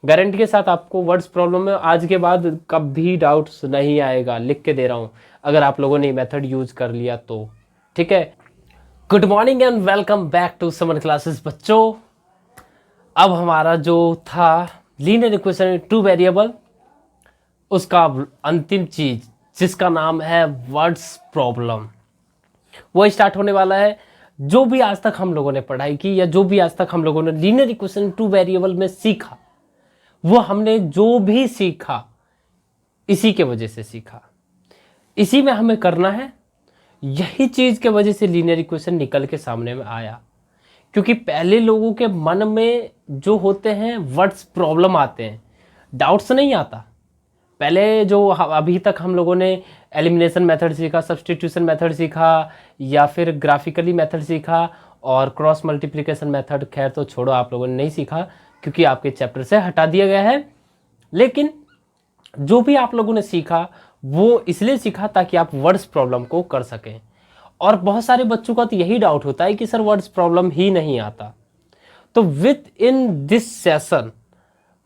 Guarantee के साथ आपको वर्ड्स प्रॉब्लम में आज के बाद कभी डाउट्स नहीं आएगा, लिख के दे रहा हूँ, अगर आप लोगों ने मेथड यूज कर लिया तो। ठीक है, good morning and welcome back to summer classes बच्चों। अब हमारा जो था लीनियर इक्वेशन टू वेरिएबल, उसका अंतिम चीज जिसका नाम है वर्ड्स प्रॉब्लम, वो स्टार्ट होने वाला है। जो भी आज तक हम लोगों ने पढ़ाई की या जो भी आज तक हम लोगों ने लीनियर इक्वेशन टू वेरिएबल में सीखा, वो हमने जो भी सीखा इसी के वजह से सीखा, इसी में हमें करना है। यही चीज के वजह से लीनियर इक्वेशन निकल के सामने में आया, क्योंकि पहले लोगों के मन में जो होते हैं वर्ड्स प्रॉब्लम आते हैं, डाउट्स नहीं आता। पहले जो अभी तक हम लोगों ने एलिमिनेशन मेथड सीखा, सब्स्टिट्यूशन मेथड सीखा, या फिर ग्राफिकली मेथड सीखा, और क्रॉस मल्टीप्लिकेशन मेथड खैर तो छोड़ो, आप लोगों ने नहीं सीखा क्योंकि आपके चैप्टर से हटा दिया गया है। लेकिन जो भी आप लोगों ने सीखा वो इसलिए सीखा ताकि आप वर्ड्स प्रॉब्लम को कर सकें। और बहुत सारे बच्चों का तो यही डाउट होता है कि सर वर्ड्स प्रॉब्लम ही नहीं आता। तो विद इन दिस सेशन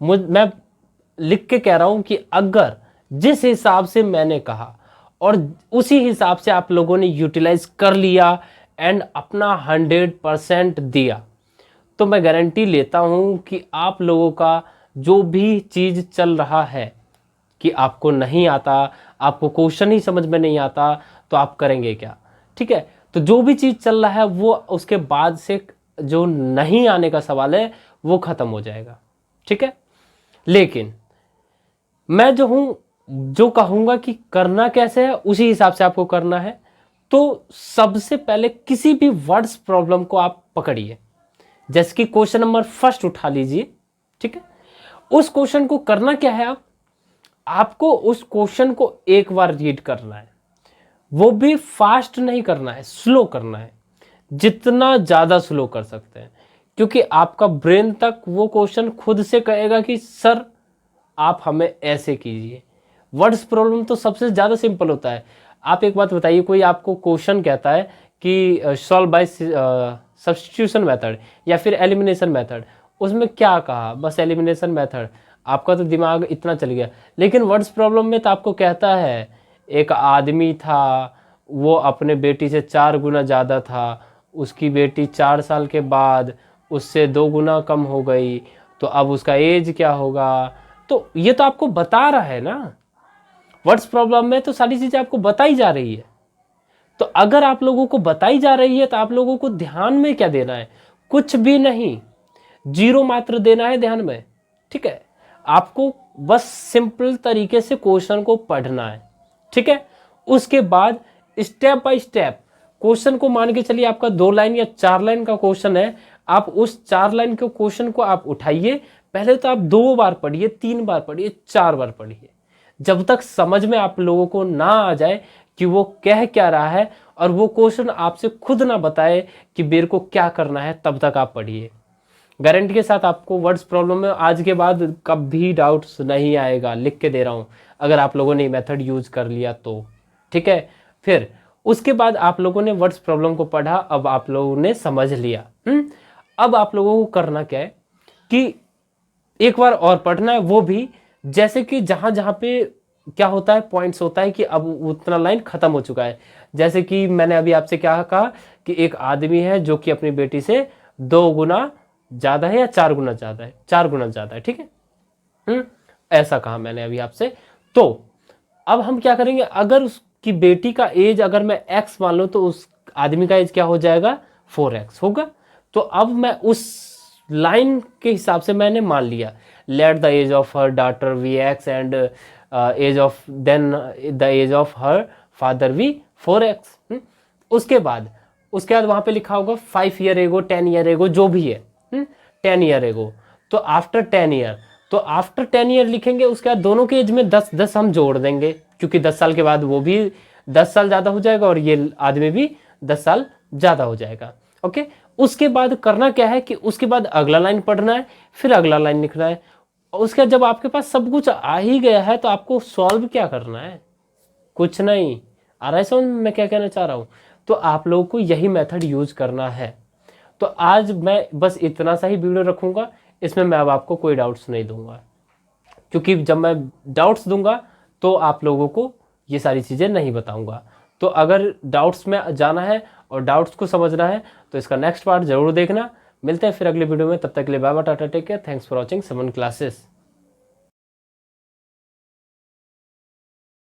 मैं लिख के कह रहा हूं कि अगर जिस हिसाब से मैंने कहा और उसी हिसाब से आप लोगों ने यूटिलाइज कर लिया एंड अपना 100% दिया, तो मैं गारंटी लेता हूं कि आप लोगों का जो भी चीज चल रहा है कि आपको नहीं आता, आपको क्वेश्चन ही समझ में नहीं आता, तो आप करेंगे क्या। ठीक है, तो जो भी चीज चल रहा है वो उसके बाद से जो नहीं आने का सवाल है वो खत्म हो जाएगा। ठीक है, लेकिन मैं जो हूं जो कहूंगा कि करना कैसे है उसी हिसाब से आपको करना है। तो सबसे पहले किसी भी वर्ड्स प्रॉब्लम को आप पकड़िए, जैसे कि क्वेश्चन नंबर फर्स्ट उठा लीजिए। ठीक है, उस क्वेश्चन को करना क्या है, आपको उस क्वेश्चन को एक बार रीड करना है, वो भी फास्ट नहीं करना है, स्लो करना है, जितना ज्यादा स्लो कर सकते हैं, क्योंकि आपका ब्रेन तक वो क्वेश्चन खुद से कहेगा कि सर आप हमें ऐसे कीजिए। वर्ड्स प्रॉब्लम तो सबसे ज्यादा सिंपल होता है। आप एक बात बताइए, कोई आपको क्वेश्चन कहता है कि सॉल्व बाय सब्स्टिट्यूशन मेथड या फिर एलिमिनेशन मेथड, उसमें क्या कहा, बस एलिमिनेशन मेथड, आपका तो दिमाग इतना चल गया। लेकिन वर्ड्स प्रॉब्लम में तो आपको कहता है एक आदमी था, वो अपने बेटी से 4 गुना ज़्यादा था, उसकी बेटी 4 साल के बाद उससे 2 गुना कम हो गई, तो अब उसका एज क्या होगा। तो ये तो आपको बता रहा है ना, वर्ड्स प्रॉब्लम में तो सारी चीज़ें आपको बताई जा रही है। तो अगर आप लोगों को बताई जा रही है तो आप लोगों को ध्यान में क्या देना है, कुछ भी नहीं, जीरो मात्र देना है ध्यान में। ठीक है, आपको बस सिंपल तरीके से क्वेश्चन को पढ़ना है। ठीक है, उसके बाद स्टेप बाय स्टेप क्वेश्चन को, मान के चलिए आपका 2 लाइन या 4 लाइन का क्वेश्चन है, आप उस 4 लाइन के क्वेश्चन को आप उठाइए। पहले तो आप 2 बार पढ़िए, 3 बार पढ़िए, 4 बार पढ़िए, जब तक समझ में आप लोगों को ना आ जाए कि वो कह क्या रहा है और वो क्वेश्चन आपसे खुद ना बताए कि मेरे को क्या करना है, तब तक आप पढ़िए। गारंटी के साथ आपको वर्ड्स प्रॉब्लम में आज के बाद कभी डाउट्स नहीं आएगा, लिख के दे रहा हूँ, अगर आप लोगों ने मेथड यूज कर लिया तो। ठीक है, फिर उसके बाद आप लोगों ने वर्ड्स प्रॉब्लम को पढ़ा, अब आप लोगों ने समझ लिया। अब आप लोगों को करना क्या है कि एक बार और पढ़ना है, वो भी जैसे कि जहां जहां पे क्या होता है, पॉइंट्स होता है कि अब उतना लाइन खत्म हो चुका है। जैसे कि मैंने अभी आपसे क्या कहा कि एक आदमी है जो कि अपनी बेटी से 2 गुना ज्यादा है या 4 गुना ज्यादा है, 4 गुना ज्यादा है। ठीक है, ऐसा कहा मैंने अभी आपसे। तो अब हम क्या करेंगे, अगर उसकी बेटी का एज अगर मैं x मान लूं तो उस आदमी का एज क्या हो जाएगा, 4x होगा। तो अब मैं उस लाइन के हिसाब से मैंने मान लिया, let the age of her daughter be x and age of then the age of her father be 4x। उसके बाद वहां पे लिखा होगा 5 ईयर एगो, 10 ईयर एगो, जो भी है, 10 ईयर एगो। तो आफ्टर 10 ईयर, तो आफ्टर 10 ईयर लिखेंगे, उसके बाद दोनों के एज में 10 हम जोड़ देंगे, क्योंकि 10 साल के बाद वो भी 10 साल ज्यादा हो जाएगा और ये आदमी भी 10 साल ज्यादा हो जाएगा। ओके, उसके बाद करना क्या है कि उसके बाद अगला लाइन पढ़ना है, फिर अगला लाइन लिखना है। उसके बाद जब आपके पास सब कुछ आ ही गया है तो आपको सॉल्व क्या करना है, कुछ नहीं। आ रहा है समझ में मैं क्या कहना चाह रहा हूं। तो आप लोगों को यही मेथड यूज करना है। तो आज मैं बस इतना सा ही वीडियो रखूंगा, इसमें मैं अब आपको कोई डाउट्स नहीं दूंगा, क्योंकि जब मैं डाउट्स दूंगा तो आप लोगों को ये सारी चीज़ें नहीं बताऊंगा। तो अगर डाउट्स में जाना है और डाउट्स को समझना है तो इसका नेक्स्ट पार्ट ज़रूर देखना। मिलते हैं फिर अगले वीडियो में, तब तक के लिए bye bye, tata, take care, thanks for watching summer classes.